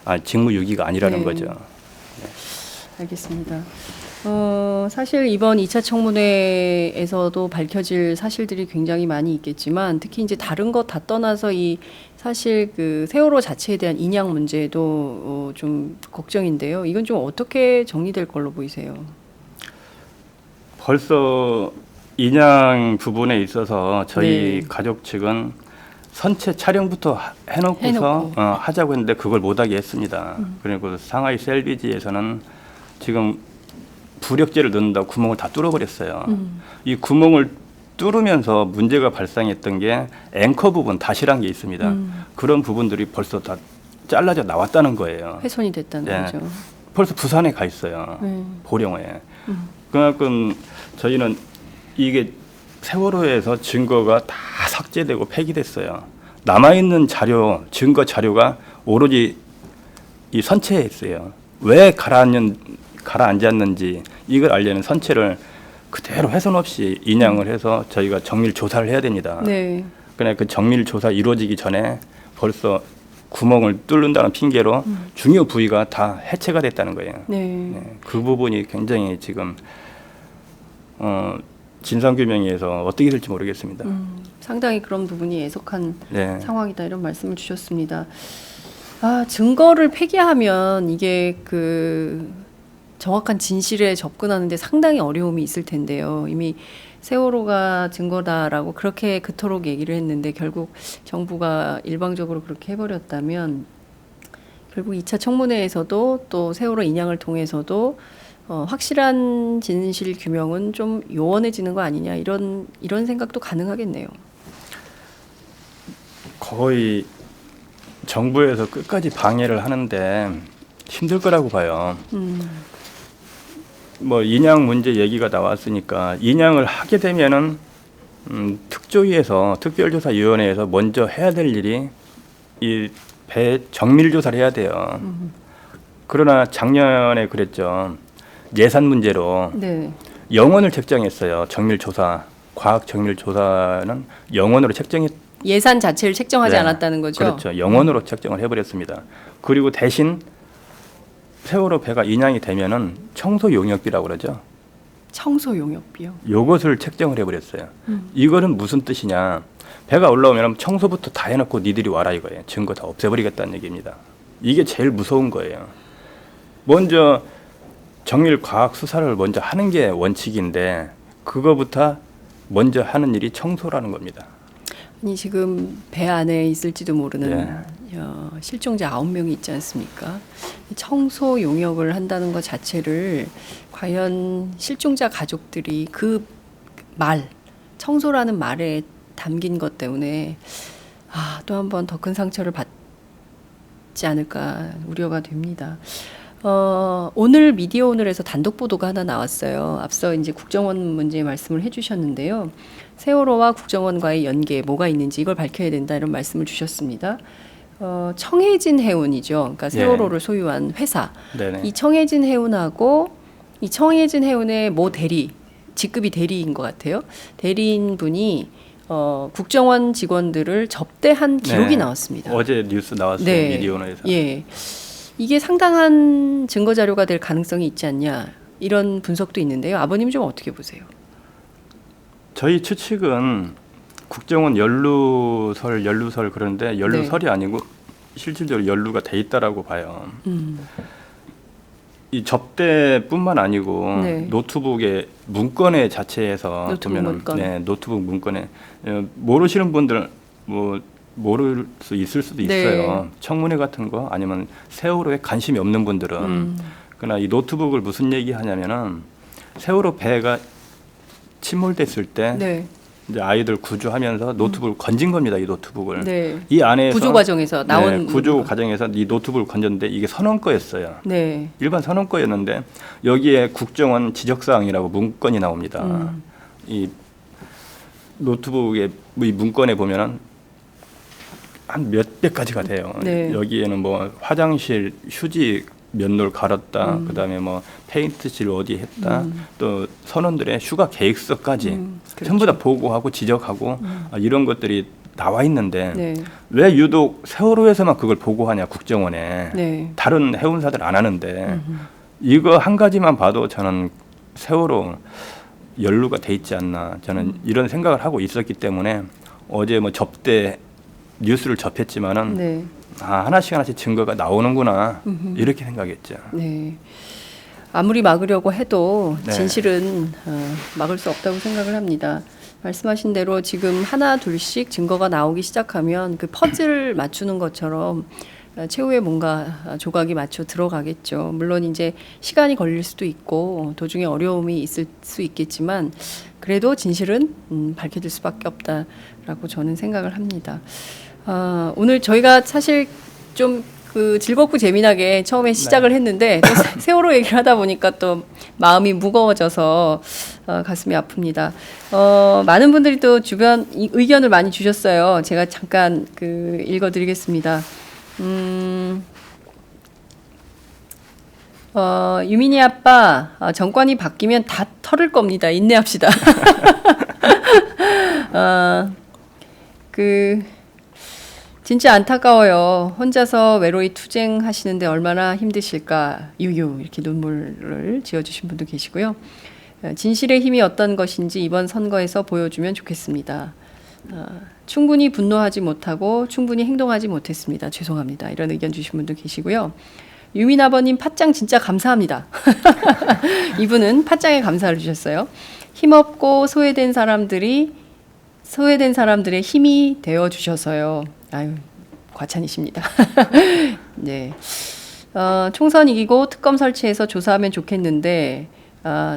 아, 직무유기가 아니라는 네. 거죠. 알겠습니다. 사실 이번 2차 청문회에서도 밝혀질 사실들이 굉장히 많이 있겠지만 특히 이제 다른 것 다 떠나서 이 사실 그 세월호 자체에 대한 인양 문제도 좀 걱정인데요. 이건 좀 어떻게 정리될 걸로 보이세요? 벌써 인양 부분에 있어서 저희 네. 가족 측은 선체 촬영부터 해놓고서 해놓고. 하자고 했는데 그걸 못하게 했습니다. 그리고 상하이 셀비지에서는 지금 부력제를 넣는다고 구멍을 다 뚫어버렸어요. 이 구멍을 뚫으면서 문제가 발생했던 게 앵커 부분 다시란 게 있습니다. 그런 부분들이 벌써 다 잘라져 나왔다는 거예요. 훼손이 됐다는 네. 거죠. 벌써 부산에 가 있어요. 네. 보령에. 그만큼 저희는 이게 세월호에서 증거가 다 삭제되고 폐기됐어요. 남아있는 자료, 증거 자료가 오로지 이 선체에 있어요. 왜 가라앉았는지 이걸 알려는 선체를 그대로 훼손 없이 인양을 해서 저희가 정밀 조사를 해야 됩니다. 네. 그냥 그 정밀 조사 이루어지기 전에 벌써 구멍을 뚫는다는 핑계로 중요 부위가 다 해체가 됐다는 거예요. 네. 네, 그 부분이 굉장히 지금 진상규명에서 어떻게 될지 모르겠습니다. 상당히 그런 부분이 애석한 네. 상황이다 이런 말씀을 주셨습니다. 아, 증거를 폐기하면 이게 그 정확한 진실에 접근하는데 상당히 어려움이 있을 텐데요. 이미 세월호가 증거다라고 그렇게 그토록 얘기를 했는데 결국 정부가 일방적으로 그렇게 해버렸다면 결국 2차 청문회에서도 또 세월호 인양을 통해서도 확실한 진실 규명은 좀 요원해지는 거 아니냐 이런 생각도 가능하겠네요. 거의 정부에서 끝까지 방해를 하는데 힘들 거라고 봐요. 뭐 인양 문제 얘기가 나왔으니까 인양을 하게 되면은 특조위에서 특별조사위원회에서 먼저 해야 될 일이 이 배 정밀 조사를 해야 돼요. 그러나 작년에 그랬죠. 예산 문제로 네. 영원을 책정했어요. 정밀 조사, 과학 정밀 조사는 영원으로 책정했. 예산 자체를 책정하지 네. 않았다는 거죠. 그렇죠. 영원으로 책정을 해버렸습니다. 그리고 대신 세월호 배가 인양이 되면은 청소 용역비라고 그러죠. 청소 용역비요. 요것을 책정을 해버렸어요. 이거는 무슨 뜻이냐? 배가 올라오면 청소부터 다 해놓고 니들이 와라 이거예요. 증거 다 없애버리겠다는 얘기입니다. 이게 제일 무서운 거예요. 먼저 정밀 과학 수사를 먼저 하는 게 원칙인데 그거부터 먼저 하는 일이 청소라는 겁니다. 아니 지금 배 안에 있을지도 모르는 예. 실종자 9명이 있지 않습니까? 청소 용역을 한다는 것 자체를 과연 실종자 가족들이 그 말, 청소라는 말에 담긴 것 때문에 또 한 번 더 큰 상처를 받지 않을까 우려가 됩니다. 오늘 미디어 오늘에서 단독 보도가 하나 나왔어요. 앞서 이제 국정원 문제 말씀을 해주셨는데요. 세월호와 국정원과의 연계 뭐가 있는지 이걸 밝혀야 된다 이런 말씀을 주셨습니다. 청해진 해운이죠. 그러니까 세월호를 소유한 회사. 네네. 이 청해진 해운하고 이 청해진 해운의 모 대리, 직급이 대리인 것 같아요. 대리인 분이 국정원 직원들을 접대한 기록이 네. 나왔습니다. 어제 뉴스 나왔어요. 네. 미디어오너에서. 예, 이게 상당한 증거 자료가 될 가능성이 있지 않냐 이런 분석도 있는데요. 아버님 좀 어떻게 보세요? 저희 추측은 국정원 연루설 그런데 연루설이 아니고 실질적으로 연루가 돼 있다라고 봐요. 이 접대뿐만 아니고 네. 노트북의 문건의 자체에서 노트북 보면은 문건. 네, 노트북 문건에 모르시는 분들 뭐 모를 수 있을 수도 네. 있어요. 청문회 같은 거 아니면 세월호에 관심이 없는 분들은 그러나 이 노트북을 무슨 얘기하냐면은 세월호 배가 침몰됐을 때 네, 이제 아이들 구조하면서 노트북을 건진 겁니다. 이 노트북을. 네. 이 안에서 구조 과정에서 나온 구조 거. 과정에서 이 노트북을 건졌는데 이게 선원 거였어요. 네, 일반 선원 거였는데 여기에 국정원 지적사항이라고 문건이 나옵니다. 이 노트북의 이 문건에 보면은 한 몇백 가지가 돼요. 네. 여기에는 뭐 화장실 휴지 몇 놀 갈았다. 그다음에 뭐 페인트칠 어디 했다. 또 선원들의 휴가 계획서까지 그렇죠. 전부 다 보고하고 지적하고 이런 것들이 나와 있는데 네, 왜 유독 세월호에서만 그걸 보고하냐 국정원에. 네. 다른 해운사들 안 하는데 이거 한 가지만 봐도 저는 세월호 연루가 돼 있지 않나 저는 이런 생각을 하고 있었기 때문에 어제 뭐 접대 뉴스를 접했지만은 네. 하나씩 증거가 나오는구나 이렇게 생각했죠. 네. 아무리 막으려고 해도 네. 진실은 막을 수 없다고 생각을 합니다. 말씀하신 대로 지금 하나 둘씩 증거가 나오기 시작하면 그 퍼즐 맞추는 것처럼 최후에 뭔가 조각이 맞춰 들어가겠죠. 물론 이제 시간이 걸릴 수도 있고 도중에 어려움이 있을 수 있겠지만 그래도 진실은 밝혀질 수밖에 없다라고 저는 생각을 합니다. 오늘 저희가 사실 좀 그 즐겁고 재미나게 처음에 시작을 했는데 또 세월호 얘기를 하다 보니까 또 마음이 무거워져서 가슴이 아픕니다. 많은 분들이 또 주변 의견을 많이 주셨어요. 제가 잠깐 그 읽어드리겠습니다. 유민이 아빠 정권이 바뀌면 다 털을 겁니다. 인내합시다. 진짜 안타까워요. 혼자서 외로이 투쟁하시는데 얼마나 힘드실까. 유유 이렇게 눈물을 지어주신 분도 계시고요. 진실의 힘이 어떤 것인지 이번 선거에서 보여주면 좋겠습니다. 충분히 분노하지 못하고 충분히 행동하지 못했습니다. 죄송합니다. 이런 의견 주신 분도 계시고요. 유민 아버님 팥장 진짜 감사합니다. 이분은 팥장에 감사를 주셨어요. 힘없고 소외된 사람들의 힘이 되어 주셔서요. 아유, 과찬이십니다. 네. 총선 이기고 특검 설치해서 조사하면 좋겠는데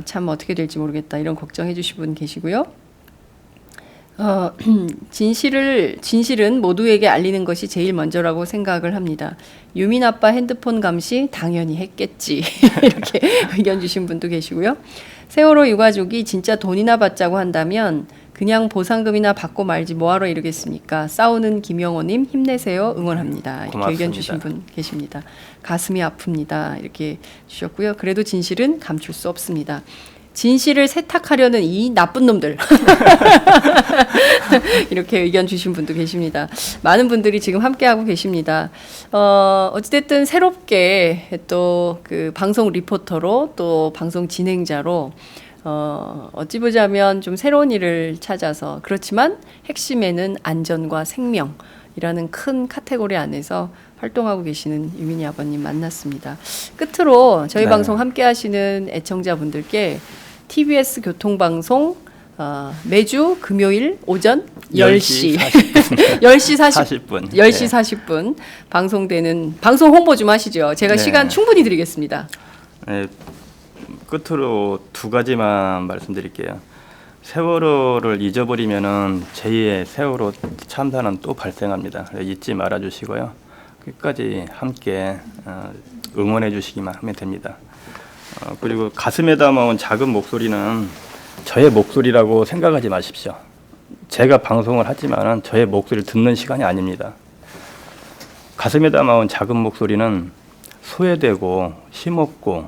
참 어떻게 될지 모르겠다. 이런 걱정해 주신 분 계시고요. 진실은 모두에게 알리는 것이 제일 먼저라고 생각을 합니다. 유민 아빠 핸드폰 감시 당연히 했겠지. 이렇게 의견 주신 분도 계시고요. 세월호 유가족이 진짜 돈이나 받자고 한다면 그냥 보상금이나 받고 말지 뭐하러 이러겠습니까? 싸우는 김영호님 힘내세요. 응원합니다. 이렇게 고맙습니다. 의견 주신 분 계십니다. 가슴이 아픕니다. 이렇게 주셨고요. 그래도 진실은 감출 수 없습니다. 진실을 세탁하려는 이 나쁜 놈들. 이렇게 의견 주신 분도 계십니다. 많은 분들이 지금 함께하고 계십니다. 어찌됐든 새롭게 또 그 방송 리포터로 또 방송 진행자로 어찌 보자면 좀 새로운 일을 찾아서 그렇지만 핵심에는 안전과 생명이라는 큰 카테고리 안에서 활동하고 계시는 유민희 아버님 만났습니다. 끝으로 저희 네. 방송 함께 하시는 애청자분들께 TBS 교통방송 매주 금요일 오전 10시 10시 40분 10시 40분 방송되는 방송 홍보 좀 하시죠. 제가 네. 시간 충분히 드리겠습니다. 네, 끝으로 두 가지만 말씀드릴게요. 세월호를 잊어버리면은 제2의 세월호 참사는 또 발생합니다. 잊지 말아 주시고요. 끝까지 함께 응원해 주시기만 하면 됩니다. 그리고 가슴에 담아온 작은 목소리는 저의 목소리라고 생각하지 마십시오. 제가 방송을 하지만은 저의 목소리를 듣는 시간이 아닙니다. 가슴에 담아온 작은 목소리는 소외되고 힘없고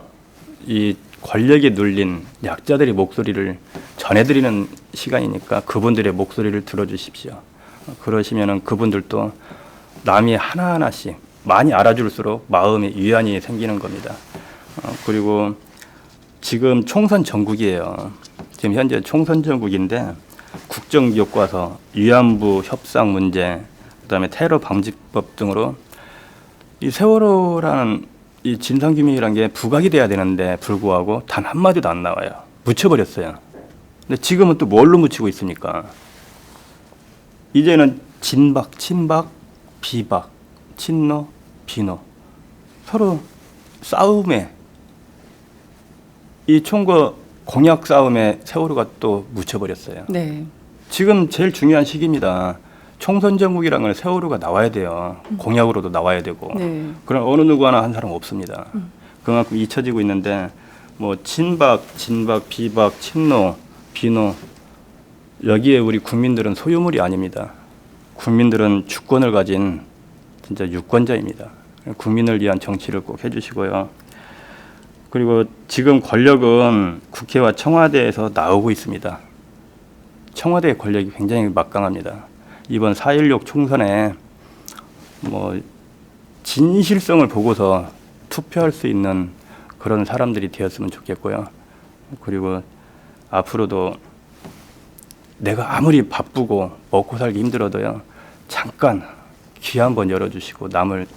이 권력에 눌린 약자들의 목소리를 전해드리는 시간이니까 그분들의 목소리를 들어주십시오. 그러시면은 그분들도 남이 하나하나씩 많이 알아줄수록 마음의 위안이 생기는 겁니다. 그리고 지금 총선 전국이에요. 지금 현재 총선 전국인데 국정교과서, 위안부 협상 문제, 그다음에 테러 방지법 등으로 이 세월호라는 이 진상규명이라는 게 부각이 돼야 되는데 불구하고 단 한마디도 안 나와요. 묻혀버렸어요. 근데 지금은 또 뭘로 묻히고 있습니까? 이제는 진박, 친박, 비박, 친노, 비노 서로 싸움에 이 총과 공약 싸움에 세월호가 또 묻혀버렸어요. 네. 지금 제일 중요한 시기입니다. 총선 전국이라는 걸 세월호가 나와야 돼요. 공약으로도 나와야 되고. 네. 그럼 어느 누구 하나 한 사람 없습니다. 그만큼 잊혀지고 있는데 뭐 친박, 진박, 비박, 친노, 비노 여기에 우리 국민들은 소유물이 아닙니다. 국민들은 주권을 가진 진짜 유권자입니다. 국민을 위한 정치를 꼭 해주시고요. 그리고 지금 권력은 국회와 청와대에서 나오고 있습니다. 청와대의 권력이 굉장히 막강합니다. 이번 4.16 총선에 뭐 진실성을 보고서 투표할 수 있는 그런 사람들이 되었으면 좋겠고요. 그리고 앞으로도 내가 아무리 바쁘고 먹고 살기 힘들어도요. 잠깐 귀 한번 열어주시고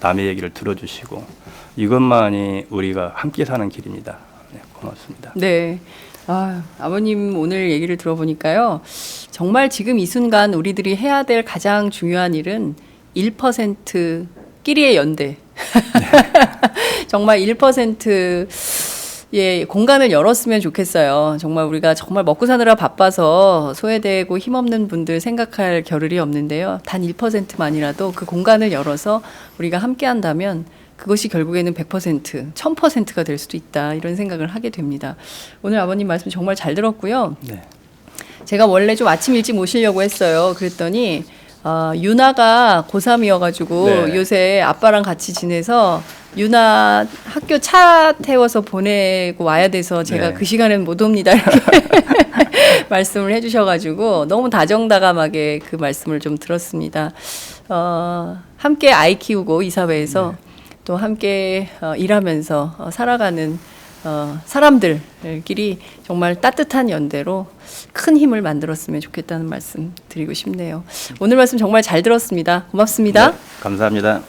남의 얘기를 들어주시고 이것만이 우리가 함께 사는 길입니다. 네, 고맙습니다. 네. 아버님 오늘 얘기를 들어보니까요. 정말 지금 이 순간 우리들이 해야 될 가장 중요한 일은 1%끼리의 연대. 정말 1%의 공간을 열었으면 좋겠어요. 정말 우리가 정말 먹고 사느라 바빠서 소외되고 힘없는 분들 생각할 겨를이 없는데요. 단 1%만이라도 그 공간을 열어서 우리가 함께 한다면 그것이 결국에는 100%, 1000%가 될 수도 있다. 이런 생각을 하게 됩니다. 오늘 아버님 말씀 정말 잘 들었고요. 네. 제가 원래 좀 아침 일찍 모시려고 했어요. 그랬더니 유나가 고3이어가지고 네. 요새 아빠랑 같이 지내서 유나 학교 차 태워서 보내고 와야 돼서 제가 네. 그 시간에는 못 옵니다. 이렇게 말씀을 해주셔가지고 너무 다정다감하게 그 말씀을 좀 들었습니다. 함께 아이 키우고 이 사회에서 또 함께 일하면서 살아가는 사람들끼리 정말 따뜻한 연대로 큰 힘을 만들었으면 좋겠다는 말씀 드리고 싶네요. 오늘 말씀 정말 잘 들었습니다. 고맙습니다. 네, 감사합니다.